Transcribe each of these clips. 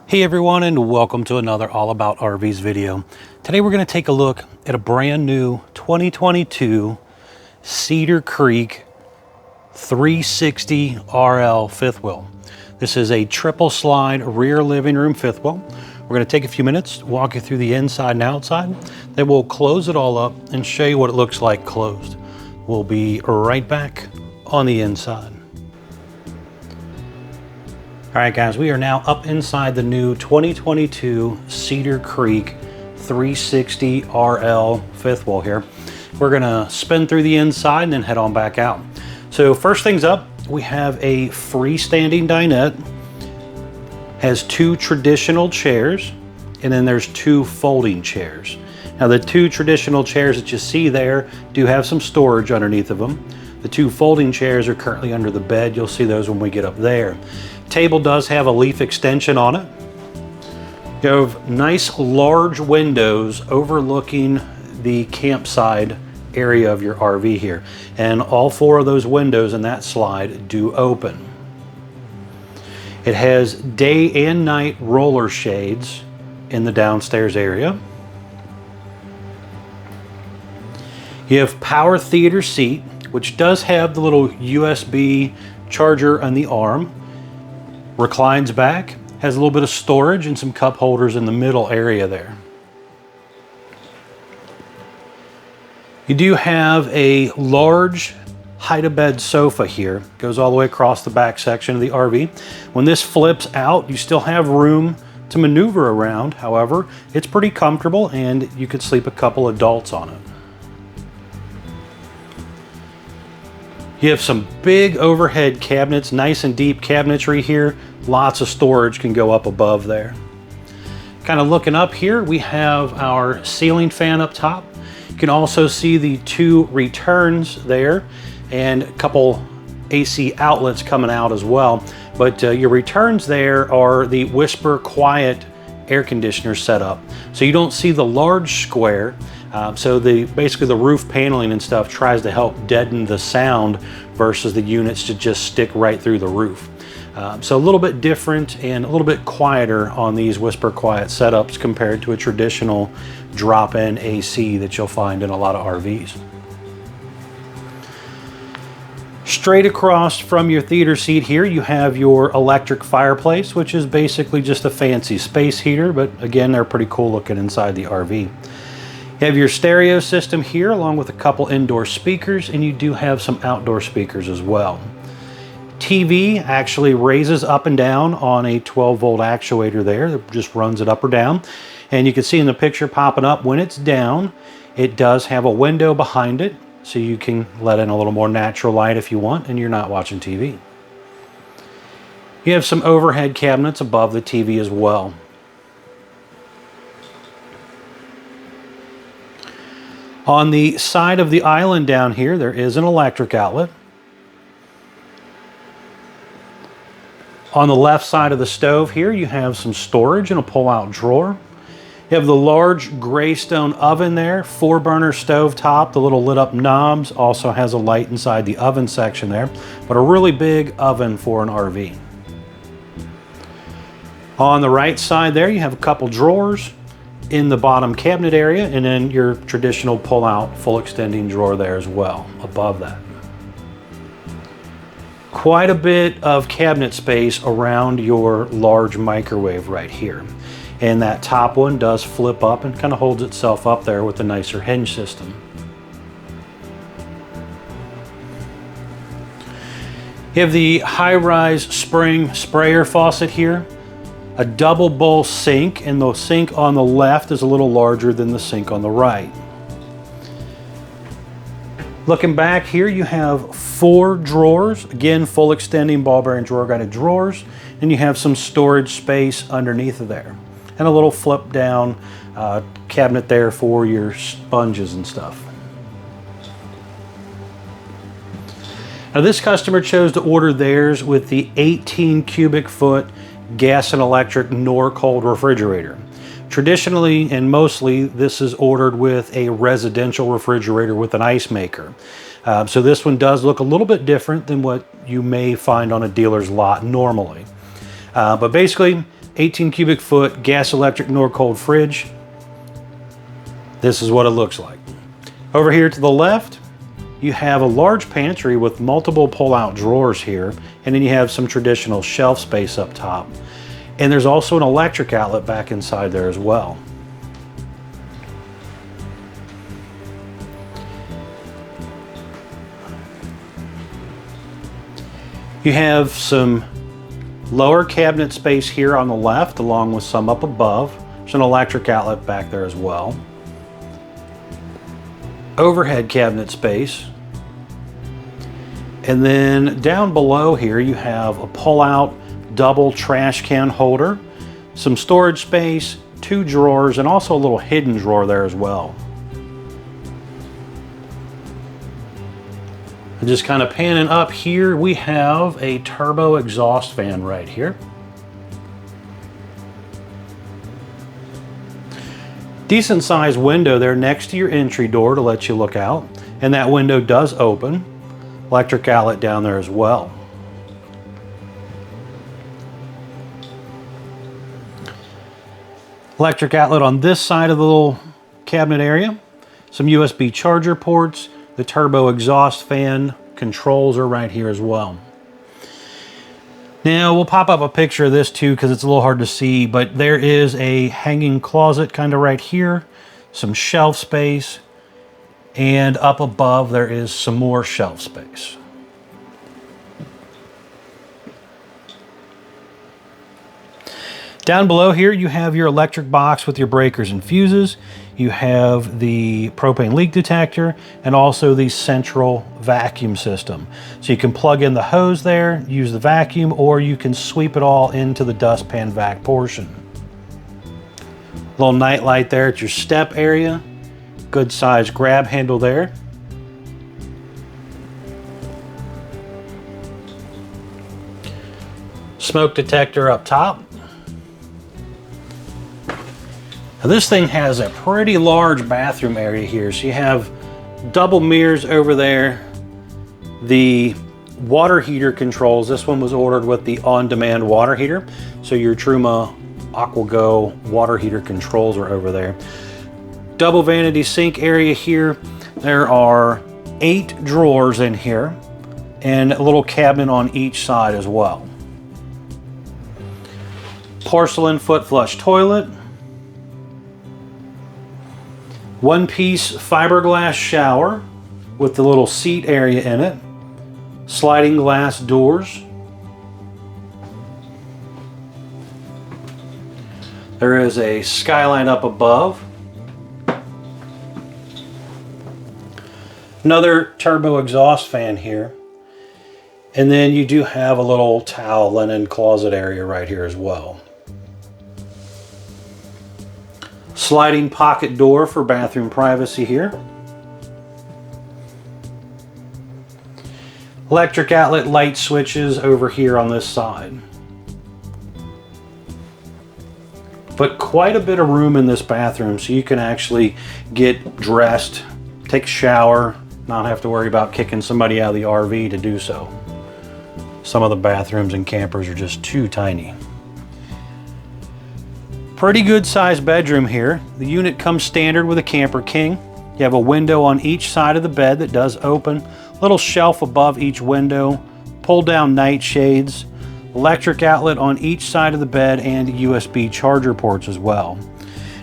Hey everyone, and welcome to another All About RVs video. Today we're going to take a look at a brand new 2022 Cedar Creek 360 RL fifth wheel. This is a triple slide rear living room fifth wheel. We're going to take a few minutes, walk you through the inside and outside, then we'll close it all up and show you what it looks like closed. We'll be right back on the inside. All right guys, we are now up inside the new 2022 Cedar Creek 360 RL fifth wheel here. We're gonna spin through the inside and then head on back out. So first things up, we have a freestanding dinette. Has two traditional chairs, and then there's two folding chairs. Now the two traditional chairs that you see there do have some storage underneath of them. The two folding chairs are currently under the bed. You'll see those when we get up there. Table does have a leaf extension on it. You have nice large windows overlooking the campsite area of your RV here. And all four of those windows in that slide do open. It has day and night roller shades in the downstairs area. You have power theater seat, which does have the little USB charger on the arm. Reclines back, has a little bit of storage and some cup holders in the middle area there. You do have a large hide-a-bed sofa here. Goes all the way across the back section of the RV. When this flips out, you still have room to maneuver around. However, it's pretty comfortable and you could sleep a couple adults on it. You have some big overhead cabinets, nice and deep cabinetry here. Lots of storage can go up above there. Kind of looking up here, we have our ceiling fan up top. You can also see the two returns there and a couple AC outlets coming out as well. But your returns there are the Whisper Quiet air conditioner setup. So you don't see the large square. So basically the roof paneling and stuff tries to help deaden the sound versus the units to just stick right through the roof. So a little bit different and a little bit quieter on these Whisper Quiet setups compared to a traditional drop-in AC that you'll find in a lot of RVs. Straight across from your theater seat here, you have your electric fireplace, which is basically just a fancy space heater, but again, they're pretty cool looking inside the RV. You have your stereo system here along with a couple indoor speakers, and you do have some outdoor speakers as well. TV actually raises up and down on a 12-volt actuator there that just runs it up or down. And you can see in the picture popping up when it's down, it does have a window behind it, so you can let in a little more natural light if you want and you're not watching TV. You have some overhead cabinets above the TV as well. On the side of the island down here, there is an electric outlet. On the left side of the stove here, you have some storage and a pull-out drawer. You have the large Greystone oven there, 4-burner stove top. The little lit up knobs also has a light inside the oven section there, but a really big oven for an RV. On the right side there, you have a couple drawers in the bottom cabinet area, and then your traditional pull-out full extending drawer there as well above that. Quite a bit of cabinet space around your large microwave right here, and that top one does flip up and kind of holds itself up there with a nicer hinge system. You have the high-rise spring sprayer faucet here. A double bowl sink, and the sink on the left is a little larger than the sink on the right. Looking back here, you have 4 drawers, again full extending ball bearing drawer guided drawers, and you have some storage space underneath of there, and a little flip down cabinet there for your sponges and stuff. Now this customer chose to order theirs with the 18 cubic foot gas and electric nor cold refrigerator. Traditionally and mostly this is ordered with a residential refrigerator with an ice maker. So this one does look a little bit different than what you may find on a dealer's lot normally. But basically 18 cubic foot gas electric nor cold fridge. This is what it looks like. Over here to the left, you have a large pantry with multiple pull-out drawers here, and then you have some traditional shelf space up top. And there's also an electric outlet back inside there as well. You have some lower cabinet space here on the left, along with some up above. There's an electric outlet back there as well. Overhead cabinet space. And then down below here, you have a pull-out double trash can holder, some storage space, 2 drawers, and also a little hidden drawer there as well. And just kind of panning up here, we have a turbo exhaust fan right here. Decent sized window there next to your entry door to let you look out, and that window does open. Electric outlet down there as well. Electric outlet on this side of the little cabinet area. Some USB charger ports. The turbo exhaust fan controls are right here as well. Now we'll pop up a picture of this too because it's a little hard to see, but there is a hanging closet kind of right here, some shelf space, and up above there is some more shelf space. Down below here you have your electric box with your breakers and fuses. You have the propane leak detector and also the central vacuum system. So you can plug in the hose there, use the vacuum, or you can sweep it all into the dustpan vac portion. Little night light there at your step area. Good size grab handle there. Smoke detector up top. Now this thing has a pretty large bathroom area here. So you have double mirrors over there. The water heater controls, this one was ordered with the on-demand water heater. So your Truma AquaGo water heater controls are over there. Double vanity sink area here. There are 8 drawers in here and a little cabinet on each side as well. Porcelain foot flush toilet. One-piece fiberglass shower with the little seat area in it. Sliding glass doors. There is a skylight up above. Another turbo exhaust fan here. And then you do have a little towel linen closet area right here as well. Sliding pocket door for bathroom privacy here. Electric outlet light switches over here on this side. But quite a bit of room in this bathroom, so you can actually get dressed, take a shower, not have to worry about kicking somebody out of the RV to do so. Some of the bathrooms in campers are just too tiny. Pretty good sized bedroom here. The unit comes standard with a Camper King. You have a window on each side of the bed that does open. Little shelf above each window. Pull down night shades. Electric outlet on each side of the bed and USB charger ports as well.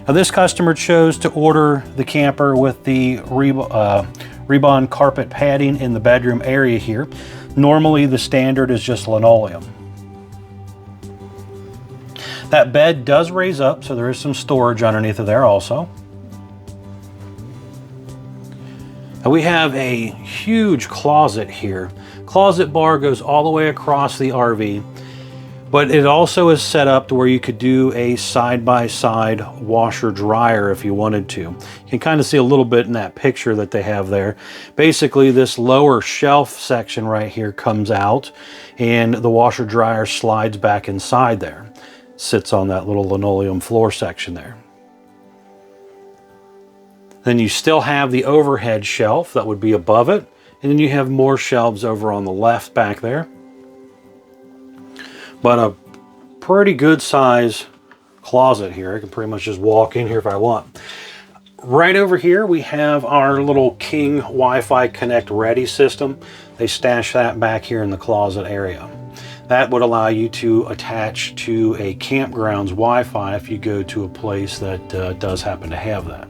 Now this customer chose to order the camper with the Rebond carpet padding in the bedroom area here. Normally the standard is just linoleum. That bed does raise up, so there is some storage underneath of there also. Now we have a huge closet here. Closet bar goes all the way across the RV, but it also is set up to where you could do a side-by-side washer dryer if you wanted to. You can kind of see a little bit in that picture that they have there. Basically, this lower shelf section right here comes out and the washer dryer slides back inside there. Sits on that little linoleum floor section there. Then you still have the overhead shelf that would be above it, and then you have more shelves over on the left back there. But a pretty good size closet here. I can pretty much just walk in here if I want. Right over here we have our little King Wi-Fi Connect Ready system. They stash that back here in the closet area. That would allow you to attach to a campground's Wi-Fi if you go to a place that does happen to have that.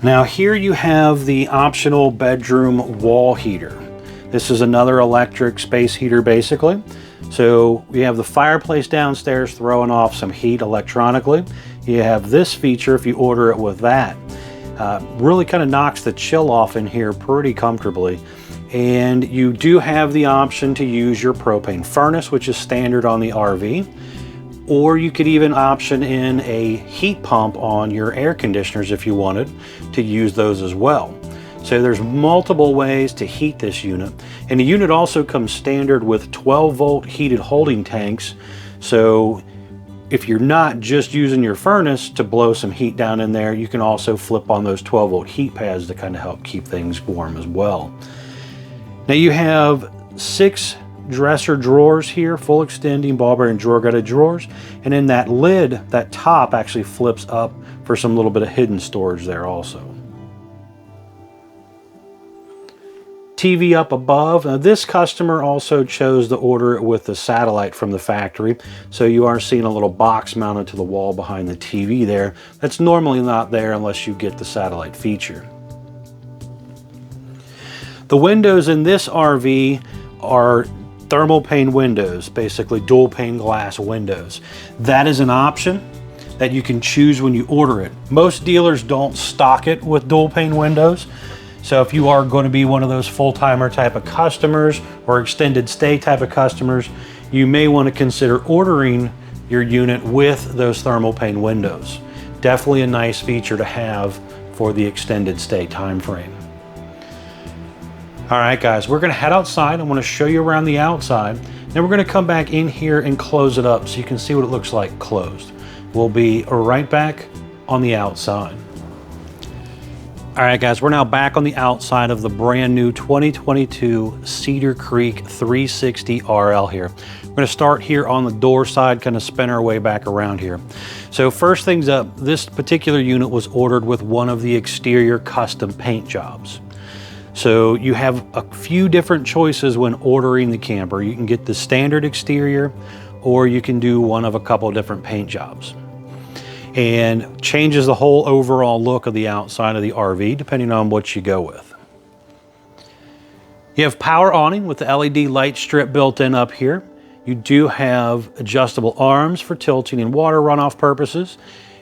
Now here you have the optional bedroom wall heater. This is another electric space heater basically. So we have the fireplace downstairs throwing off some heat electronically. You have this feature if you order it with that. Really kind of knocks the chill off in here pretty comfortably. And you do have the option to use your propane furnace, which is standard on the RV. Or you could even option in a heat pump on your air conditioners if you wanted to use those as well. So there's multiple ways to heat this unit. And the unit also comes standard with 12-volt heated holding tanks. So if you're not just using your furnace to blow some heat down in there, you can also flip on those 12-volt heat pads to kind of help keep things warm as well. Now you have 6 dresser drawers here, full extending ball bearing drawer guided drawers. And then that lid, that top actually flips up for some little bit of hidden storage there also. TV up above. Now this customer also chose to order it with the satellite from the factory. So you are seeing a little box mounted to the wall behind the TV there. That's normally not there unless you get the satellite feature. The windows in this RV are thermal pane windows, basically dual pane glass windows. That is an option that you can choose when you order it. Most dealers don't stock it with dual pane windows. So if you are going to be one of those full-timer type of customers or extended stay type of customers, you may want to consider ordering your unit with those thermal pane windows. Definitely a nice feature to have for the extended stay time frame. All right, guys, we're going to head outside. I want to show you around the outside. Then we're going to come back in here and close it up so you can see what it looks like closed. We'll be right back on the outside. All right, guys, we're now back on the outside of the brand new 2022 Cedar Creek 360 RL here. We're going to start here on the door side, kind of spin our way back around here. So first things up, this particular unit was ordered with one of the exterior custom paint jobs. So you have a few different choices when ordering the camper. You can get the standard exterior, or you can do one of a couple of different paint jobs. And changes the whole overall look of the outside of the RV depending on what you go with. You have power awning with the LED light strip built in up here. You do have adjustable arms for tilting and water runoff purposes.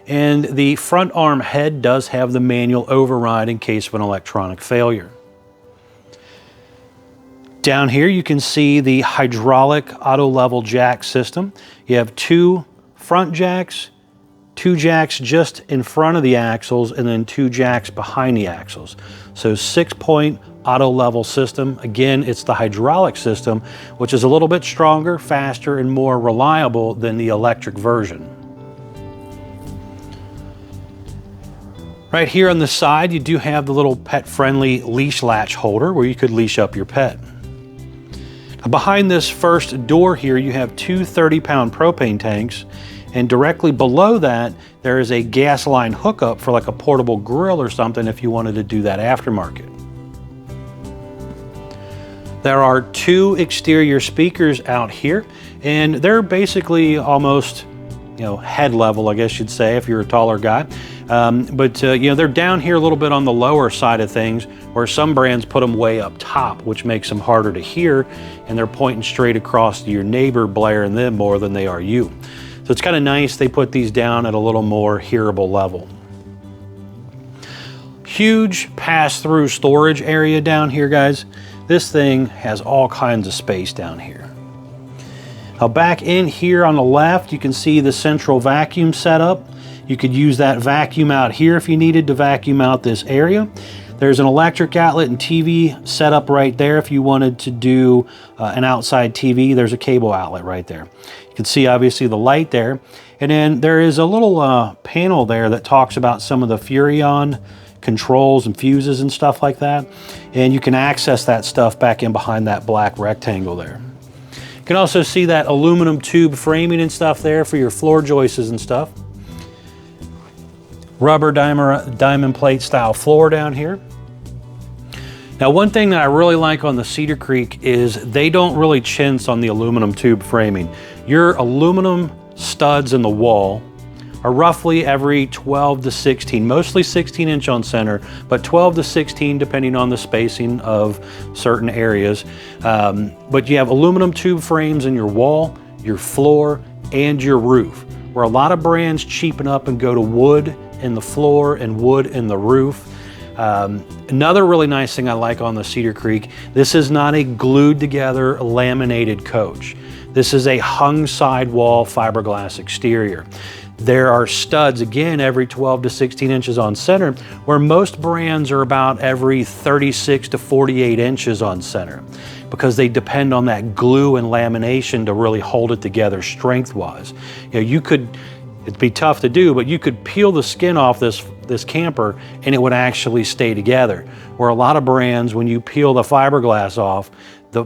And the front arm head does have the manual override in case of an electronic failure. Down here you can see the hydraulic auto level jack system. You have 2 front jacks, 2 jacks just in front of the axles, and then 2 jacks behind the axles. So 6-point auto level system. Again, it's the hydraulic system, which is a little bit stronger, faster, and more reliable than the electric version. Right here on the side, you do have the little pet-friendly leash latch holder where you could leash up your pet. Behind this first door here, you have 2 30-pound propane tanks. And directly below that, there is a gas line hookup for like a portable grill or something if you wanted to do that aftermarket. There are 2 exterior speakers out here, and they're basically almost, head level, I guess you'd say, if you're a taller guy. They're down here a little bit on the lower side of things, where some brands put them way up top, which makes them harder to hear, and they're pointing straight across to your neighbor, blaring them more than they are you. So it's kind of nice they put these down at a little more hearable level. Huge pass-through storage area down here, guys. This thing has all kinds of space down here. Now back in here on the left, you can see the central vacuum setup. You could use that vacuum out here if you needed to vacuum out this area. There's an electric outlet and TV setup right there if you wanted to do an outside TV. There's a cable outlet right there. You can see obviously the light there. And then there is a little panel there that talks about some of the Furrion controls and fuses and stuff like that. And you can access that stuff back in behind that black rectangle there. You can also see that aluminum tube framing and stuff there for your floor joists and stuff. Rubber diamond plate style floor down here. Now, one thing that I really like on the Cedar Creek is they don't really chintz on the aluminum tube framing. Your aluminum studs in the wall are roughly every 12 to 16, mostly 16-inch on center, but 12 to 16 depending on the spacing of certain areas. But you have aluminum tube frames in your wall, your floor, and your roof, where a lot of brands cheapen up and go to wood in the floor and wood in the roof. Another really nice thing I like on the Cedar Creek, this is not a glued together laminated coach. This is a hung sidewall fiberglass exterior. There are studs, again, every 12 to 16 inches on center, where most brands are about every 36 to 48 inches on center, because they depend on that glue and lamination to really hold it together strength-wise. You know, it'd be tough to do, but you could peel the skin off this camper and it would actually stay together. Where a lot of brands, when you peel the fiberglass off,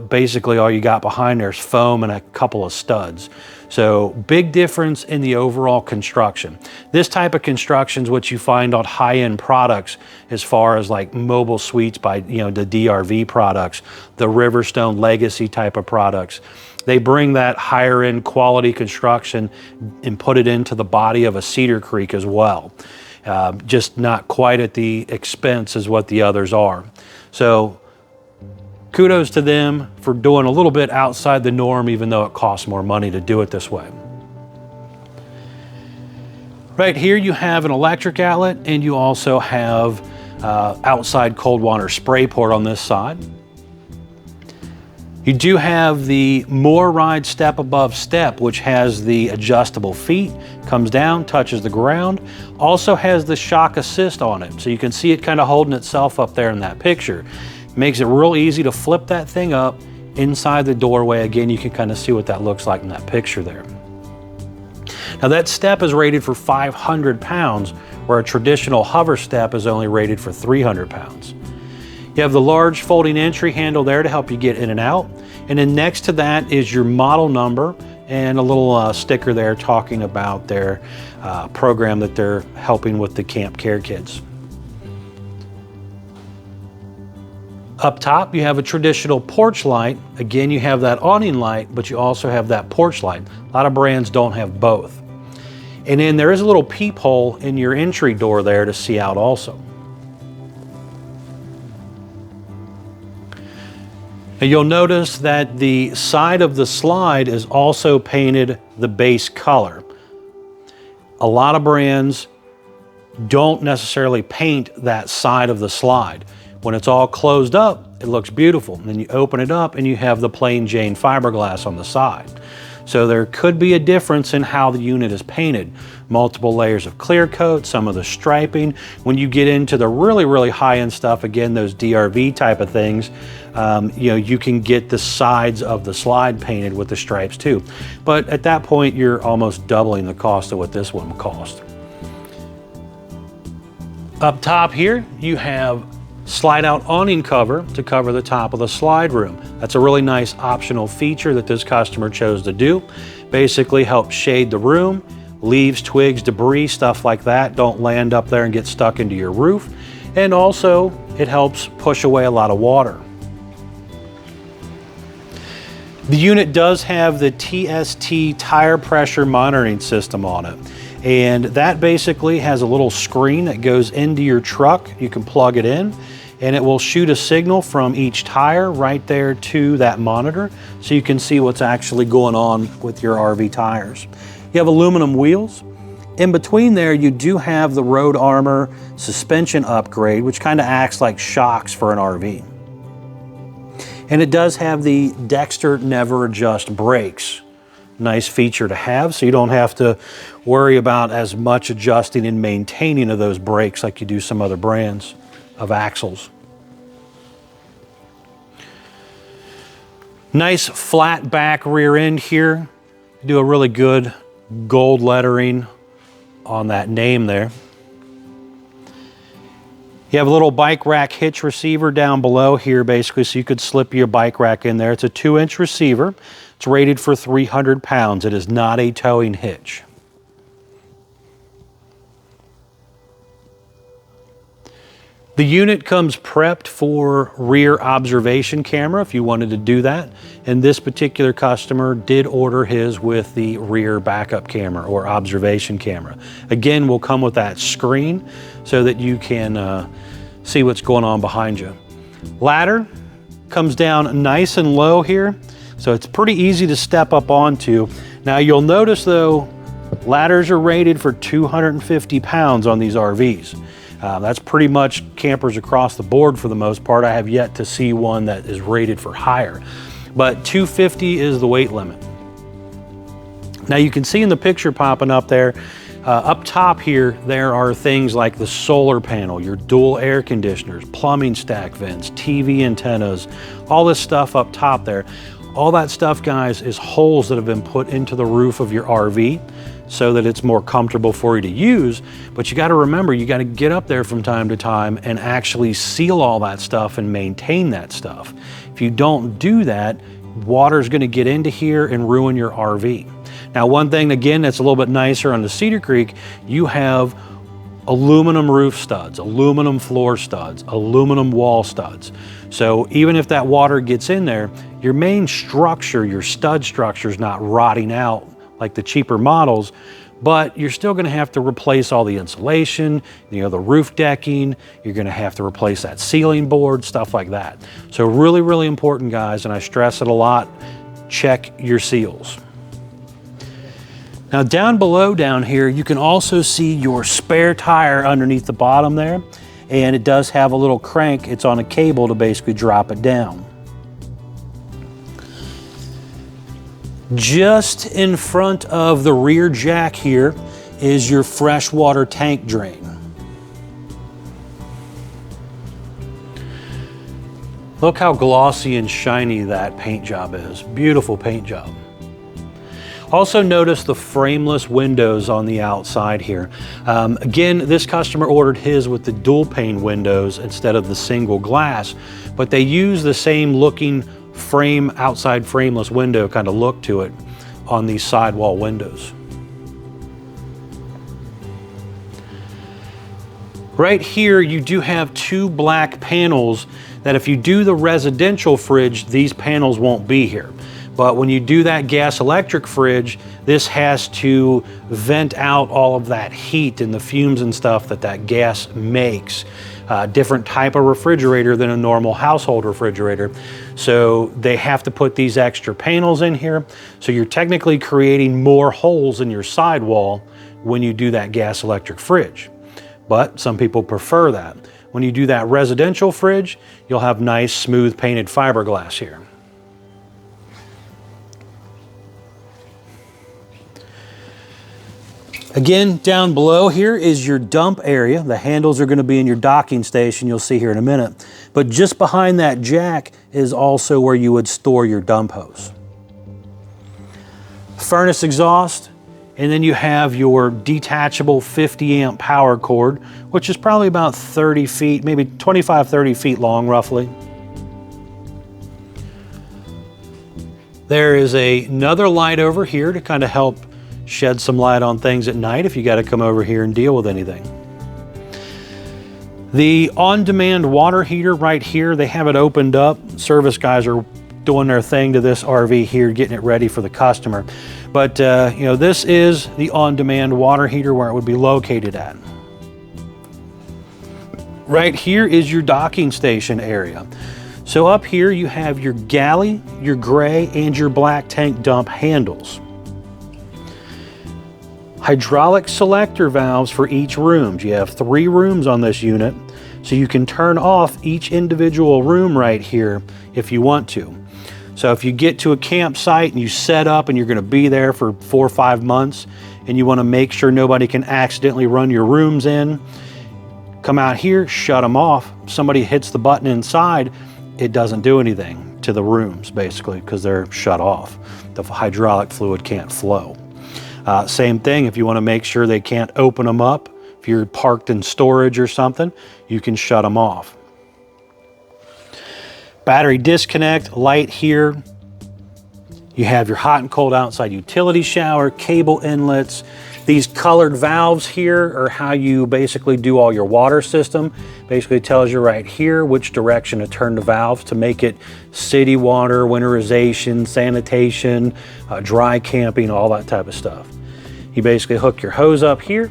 basically all you got behind there is foam and a couple of studs. So big difference in the overall construction. This type of construction is what you find on high-end products, as far as like mobile suites by, you know, the DRV products, the Riverstone Legacy type of products. They bring that higher end quality construction and put it into the body of a Cedar Creek as well. Just not quite at the expense as what the others are. So kudos to them for doing a little bit outside the norm, even though it costs more money to do it this way. Right here you have an electric outlet, and you also have outside cold water spray port on this side. You do have the More Ride step above step, which has the adjustable feet, comes down, touches the ground, also has the shock assist on it. So you can see it kind of holding itself up there in that picture. Makes it real easy to flip that thing up inside the doorway. Again, you can kind of see what that looks like in that picture there. Now that step is rated for 500 pounds, where a traditional hover step is only rated for 300 pounds. You have the large folding entry handle there to help you get in and out. And then next to that is your model number and a little sticker there talking about their program that they're helping with the Camp Care Kids. Up top, you have a traditional porch light. Again, you have that awning light, but you also have that porch light. A lot of brands don't have both. And then there is a little peephole in your entry door there to see out also. Now you'll notice that the side of the slide is also painted the base color. A lot of brands don't necessarily paint that side of the slide. When it's all closed up, it looks beautiful. And then you open it up and you have the plain Jane fiberglass on the side. So there could be a difference in how the unit is painted. Multiple layers of clear coat, some of the striping. When you get into the really, really high-end stuff, again, those DRV type of things, you know, you can get the sides of the slide painted with the stripes too. But at that point, you're almost doubling the cost of what this one would cost. Up top here, you have slide out awning cover to cover the top of the slide room. That's a really nice optional feature that this customer chose to do. Basically helps shade the room, leaves, twigs, debris, stuff like that don't land up there and get stuck into your roof. And also it helps push away a lot of water. The unit does have the TST tire pressure monitoring system on it. And that basically has a little screen that goes into your truck. You can plug it in and it will shoot a signal from each tire right there to that monitor, so you can see what's actually going on with your RV tires. You have aluminum wheels. In between there, you do have the Road Armor suspension upgrade, which kind of acts like shocks for an RV. And it does have the Dexter Never Adjust brakes. Nice feature to have, so you don't have to worry about as much adjusting and maintaining of those brakes like you do some other brands of axles. Nice flat back rear end here. You do a really good gold lettering on that name there. You have a little bike rack hitch receiver down below here, basically, so you could slip your bike rack in there. It's a 2-inch receiver. It's rated for 300 pounds. It is not a towing hitch. The unit comes prepped for rear observation camera if you wanted to do that. And this particular customer did order his with the rear backup camera or observation camera. Again, will come with that screen so that you can see what's going on behind you. Ladder comes down nice and low here, so it's pretty easy to step up onto. Now you'll notice though, ladders are rated for 250 pounds on these RVs. That's pretty much campers across the board for the most part. I have yet to see one that is rated for higher, but 250 is the weight limit. Now you can see in the picture popping up there, up top here, there are things like the solar panel, your dual air conditioners, plumbing stack vents, TV antennas, all this stuff up top there. All that stuff, guys, is holes that have been put into the roof of your RV so that it's more comfortable for you to use. But you got to remember, you got to get up there from time to time and actually seal all that stuff and maintain that stuff. If you don't do that, water's going to get into here and ruin your RV. Now, one thing, again, that's a little bit nicer on the Cedar Creek, you have aluminum roof studs, aluminum floor studs, aluminum wall studs. So even if that water gets in there, your main structure, your stud structure, is not rotting out like the cheaper models, but you're still gonna have to replace all the insulation, you know, the roof decking, you're gonna have to replace that ceiling board, stuff like that. So really, really important, guys, and I stress it a lot, check your seals. Now down below down here, you can also see your spare tire underneath the bottom there, and it does have a little crank. It's on a cable to basically drop it down. Just in front of the rear jack here is your freshwater tank drain. Look how glossy and shiny that paint job is. Beautiful paint job. Also notice the frameless windows on the outside here. Again, this customer ordered his with the dual pane windows instead of the single glass, but they use the same looking frame, outside frameless window kind of look to it on these sidewall windows. Right here, you do have two black panels that if you do the residential fridge, these panels won't be here. But when you do that gas electric fridge, this has to vent out all of that heat and the fumes and stuff that that gas makes. Different type of refrigerator than a normal household refrigerator. So they have to put these extra panels in here. So you're technically creating more holes in your sidewall when you do that gas electric fridge. But some people prefer that. When you do that residential fridge, you'll have nice smooth painted fiberglass here. Again, down below here is your dump area. The handles are going to be in your docking station, you'll see here in a minute. But just behind that jack is also where you would store your dump hose. Furnace exhaust, and then you have your detachable 50 amp power cord, which is probably about 30 feet, maybe 25, 30 feet long roughly. There is another light over here to kind of help shed some light on things at night if you got to come over here and deal with anything. The on-demand water heater right here, they have it opened up. Service guys are doing their thing to this RV here, getting it ready for the customer. But you know, this is the on-demand water heater where it would be located at. Right here is your docking station area. So up here you have your galley, your gray, and your black tank dump handles. Hydraulic selector valves for each room. You have 3 rooms on this unit, so you can turn off each individual room right here if you want to. So if you get to a campsite and you set up and you're going to be there for 4 or 5 months and you want to make sure nobody can accidentally run your rooms in, come out here, shut them off. Somebody hits the button inside, it doesn't do anything to the rooms basically because they're shut off. The hydraulic fluid can't flow. Same thing if you want to make sure they can't open them up. If If you're parked in storage or something, you can shut them off. Battery disconnect light here. You have your hot and cold outside utility shower, cable inlets. These colored valves here are how you basically do all your water system. Basically tells you right here which direction to turn the valves to make it city water, winterization, sanitation, dry camping, all that type of stuff. You basically hook your hose up here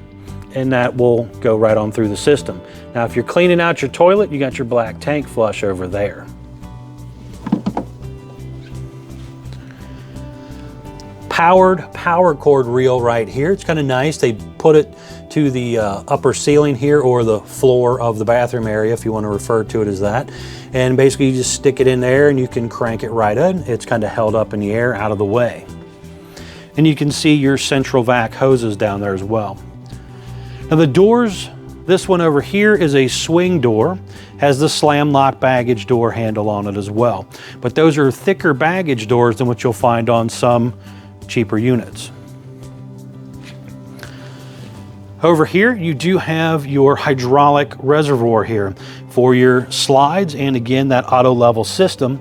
and that will go right on through the system. Now, if you're cleaning out your toilet, you got your black tank flush over there. Powered power cord reel right here. It's kind of nice. They put it to the upper ceiling here, or the floor of the bathroom area, if you want to refer to it as that. And basically you just stick it in there and you can crank it right in. It's kind of held up in the air out of the way. And you can see your central vac hoses down there as well. Now the doors, this one over here is a swing door, has the slam lock baggage door handle on it as well. But those are thicker baggage doors than what you'll find on some cheaper units. Over here you do have your hydraulic reservoir here for your slides, and again that auto level system.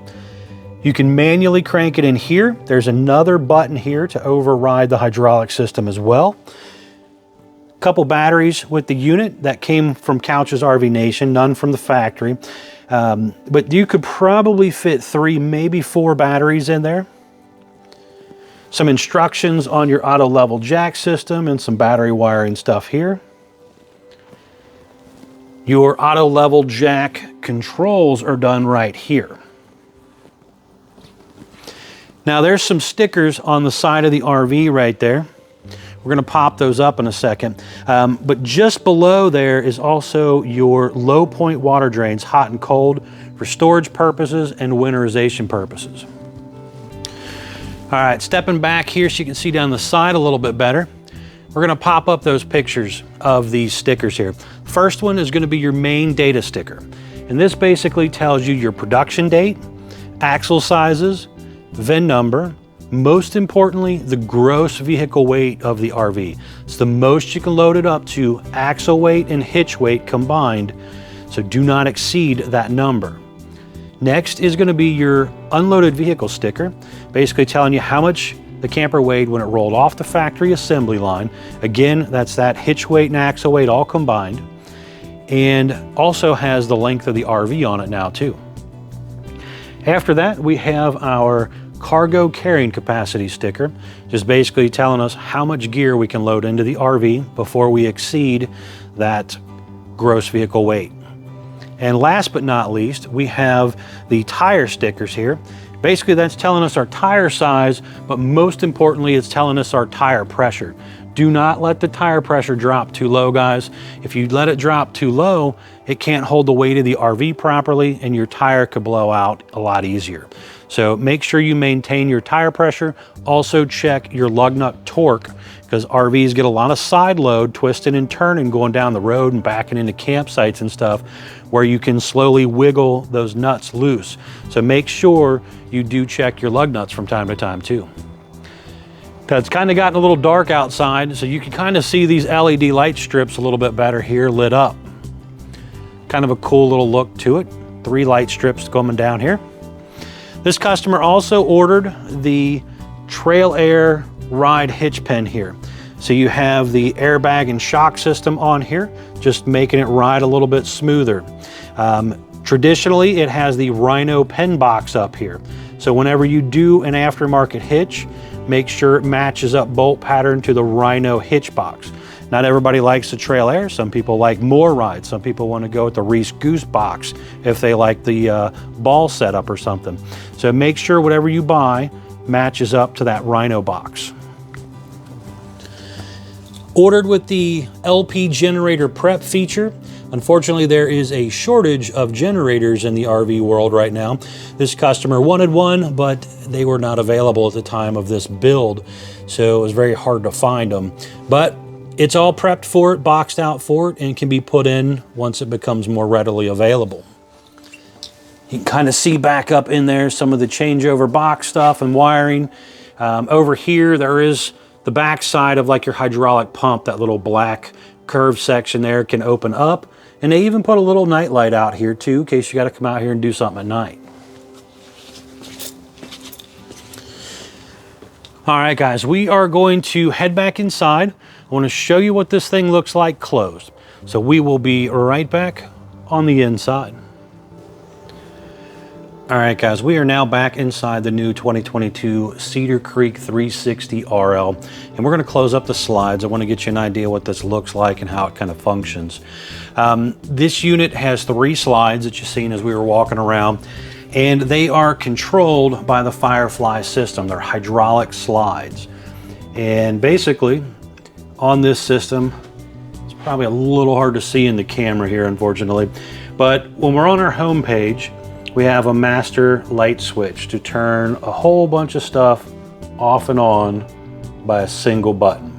You can manually crank it in here. There's another button here to override the hydraulic system as well. Couple batteries with the unit that came from Couch's RV Nation, none from the factory, but you could probably fit 3, maybe 4 batteries in there. Some instructions on your auto level jack system and some battery wiring stuff here. Your auto level jack controls are done right here. Now there's some stickers on the side of the RV right there. We're going to pop those up in a second. But just below there is also your low point water drains, hot and cold, for storage purposes and winterization purposes. All right, stepping back here so you can see down the side a little bit better. We're gonna pop up those pictures of these stickers here. First one is gonna be your main data sticker. And this basically tells you your production date, axle sizes, VIN number, most importantly, the gross vehicle weight of the RV. It's the most you can load it up to, axle weight and hitch weight combined, so do not exceed that number. Next is going to be your unloaded vehicle sticker, basically telling you how much the camper weighed when it rolled off the factory assembly line. Again, that's that hitch weight and axle weight all combined, and also has the length of the RV on it now too. After that, we have our cargo carrying capacity sticker, just basically telling us how much gear we can load into the RV before we exceed that gross vehicle weight. And last but not least, we have the tire stickers here. Basically, that's telling us our tire size, but most importantly, it's telling us our tire pressure. Do not let the tire pressure drop too low, guys. If you let it drop too low, it can't hold the weight of the RV properly and your tire could blow out a lot easier. So make sure you maintain your tire pressure. Also check your lug nut torque, because RVs get a lot of side load twisting and turning going down the road and backing into campsites and stuff, where you can slowly wiggle those nuts loose. So make sure you do check your lug nuts from time to time too. It's kind of gotten a little dark outside, so you can kind of see these LED light strips a little bit better here lit up. Kind of a cool little look to it. 3 light strips coming down here. This customer also ordered the Trail Air Ride hitch pin here. So you have the airbag and shock system on here, just making it ride a little bit smoother. Traditionally, it has the Rhino pen box up here. So whenever you do an aftermarket hitch, make sure it matches up bolt pattern to the Rhino hitch box. Not everybody likes the Trail Air. Some people like more ride. Some people want to go with the Reese Goose box if they like the ball setup or something. So make sure whatever you buy matches up to that Rhino box. Ordered with the LP generator prep feature. Unfortunately, there is a shortage of generators in the RV world right now. This customer wanted one, but they were not available at the time of this build, so it was very hard to find them. But it's all prepped for it, boxed out for it, and can be put in once it becomes more readily available. You can kind of see back up in there some of the changeover box stuff and wiring. Over here, there is the back side of like your hydraulic pump, that little black curved section there can open up, and they even put a little night light out here too, in case you got to come out here and do something at night. All right, guys, we are going to head back inside. I want to show you what this thing looks like closed. So we will be right back on the inside. All right, guys, we are now back inside the new 2022 Cedar Creek 360 RL, and we're going to close up the slides. I want to get you an idea what this looks like and how it kind of functions. This unit has 3 slides that you've seen as we were walking around, and they are controlled by the Firefly system. They're hydraulic slides. And basically, on this system, it's probably a little hard to see in the camera here, unfortunately, but when we're on our home page, we have a master light switch to turn a whole bunch of stuff off and on by a single button.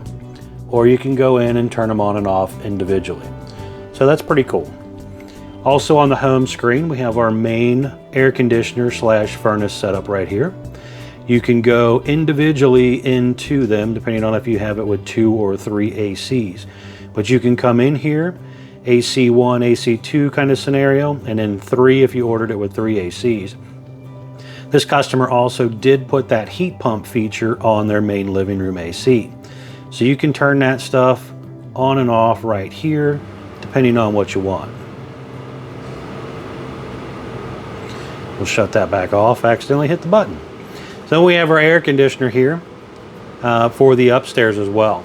Or you can go in and turn them on and off individually. So that's pretty cool. Also on the home screen, we have our main air conditioner / furnace setup right here. You can go individually into them depending on if you have it with 2 or 3 ACs. But you can come in here, AC1, AC2 kind of scenario, and then 3 if you ordered it with 3 ACs. This customer also did put that heat pump feature on their main living room AC. So you can turn that stuff on and off right here, depending on what you want. We'll shut that back off, accidentally hit the button. So we have our air conditioner here for the upstairs as well.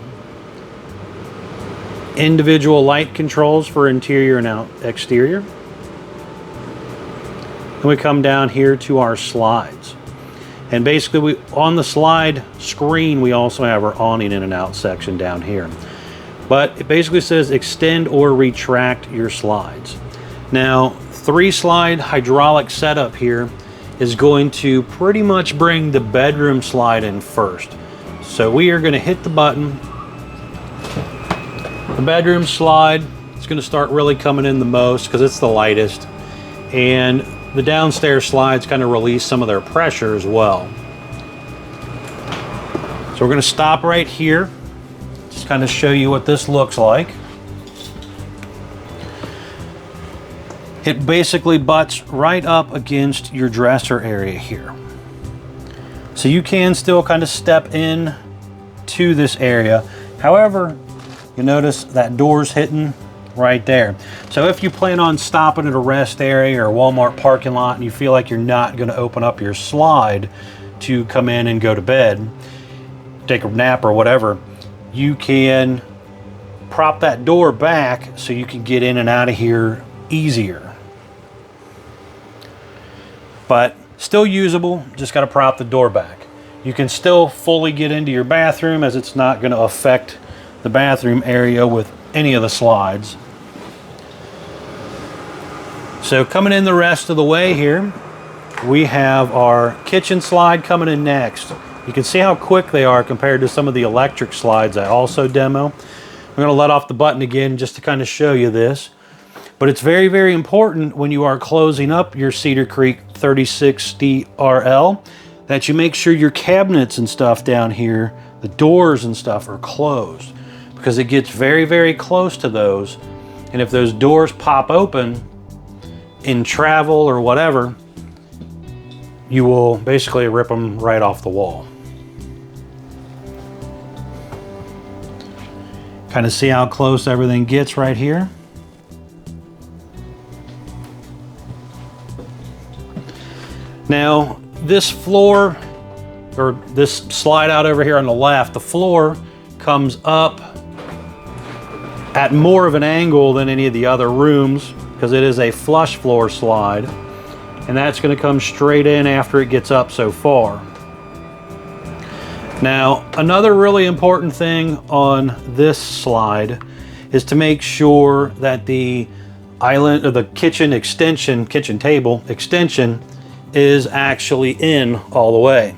Individual light controls for interior and exterior. And we come down here to our slides. And basically on the slide screen, we also have our awning in and out section down here. But it basically says extend or retract your slides. Now, 3 slide hydraulic setup here is going to pretty much bring the bedroom slide in first. So we are going to hit the button. The bedroom slide is going to start really coming in the most because it's the lightest, and the downstairs slides kind of release some of their pressure as well. So we're going to stop right here, just kind of show you what this looks like. It basically butts right up against your dresser area here. So you can still kind of step in to this area. However, you notice that door's hitting right there. So if you plan on stopping at a rest area or Walmart parking lot and you feel like you're not going to open up your slide to come in and go to bed, take a nap or whatever, you can prop that door back so you can get in and out of here easier. But still usable, just got to prop the door back. You can still fully get into your bathroom as it's not going to affect the bathroom area with any of the slides. So coming in the rest of the way here, we have our kitchen slide coming in next. You can see how quick they are compared to some of the electric slides I also demo. I'm going to let off the button again just to kind of show you this. But it's very, very important when you are closing up your Cedar Creek 360 RL that you make sure your cabinets and stuff down here, the doors and stuff, are closed, because it gets very, very close to those. And if those doors pop open in travel or whatever, you will basically rip them right off the wall. Kind of see how close everything gets right here. Now, this floor, or this slide out over here on the left, the floor comes up at more of an angle than any of the other rooms because it is a flush floor slide, and that's going to come straight in after it gets up so far. Now, another really important thing on this slide is to make sure that the island, or the kitchen extension, kitchen table extension, is actually in all the way.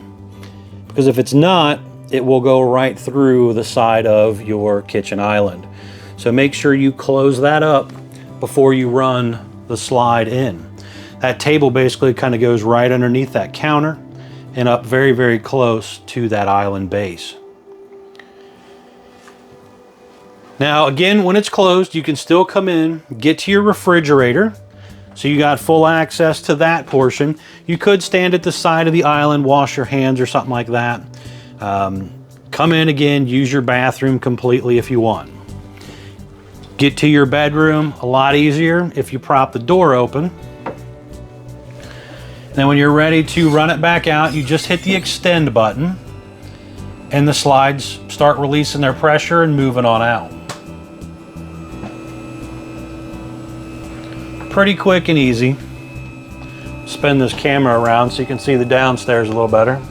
Because if it's not, it will go right through the side of your kitchen island. So make sure you close that up before you run the slide in. That table basically kind of goes right underneath that counter and up very, very close to that island base. Now again, when it's closed, you can still come in, get to your refrigerator. So you got full access to that portion. You could stand at the side of the island, wash your hands or something like that. Come in again, use your bathroom completely if you want. Get to your bedroom, a lot easier if you prop the door open. Then when you're ready to run it back out, you just hit the extend button and the slides start releasing their pressure and moving on out. Pretty quick and easy. Spin this camera around so you can see the downstairs a little better.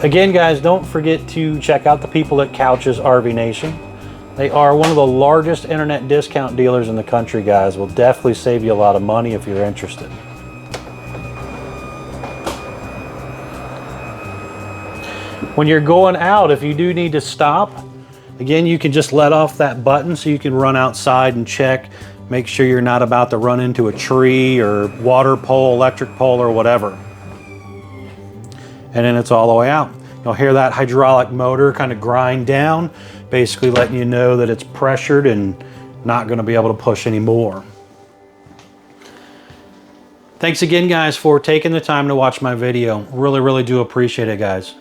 Again, guys, don't forget to check out the people at couchsrvnation. They are one of the largest internet discount dealers in the country, guys. Will definitely save you a lot of money if you're interested. When you're going out, if you do need to stop, again, you can just let off that button so you can run outside and check. Make sure you're not about to run into a tree or water pole, electric pole, or whatever. And then it's all the way out. You'll hear that hydraulic motor kind of grind down, basically letting you know that it's pressured and not going to be able to push anymore. Thanks again, guys, for taking the time to watch my video. Really, really do appreciate it, guys.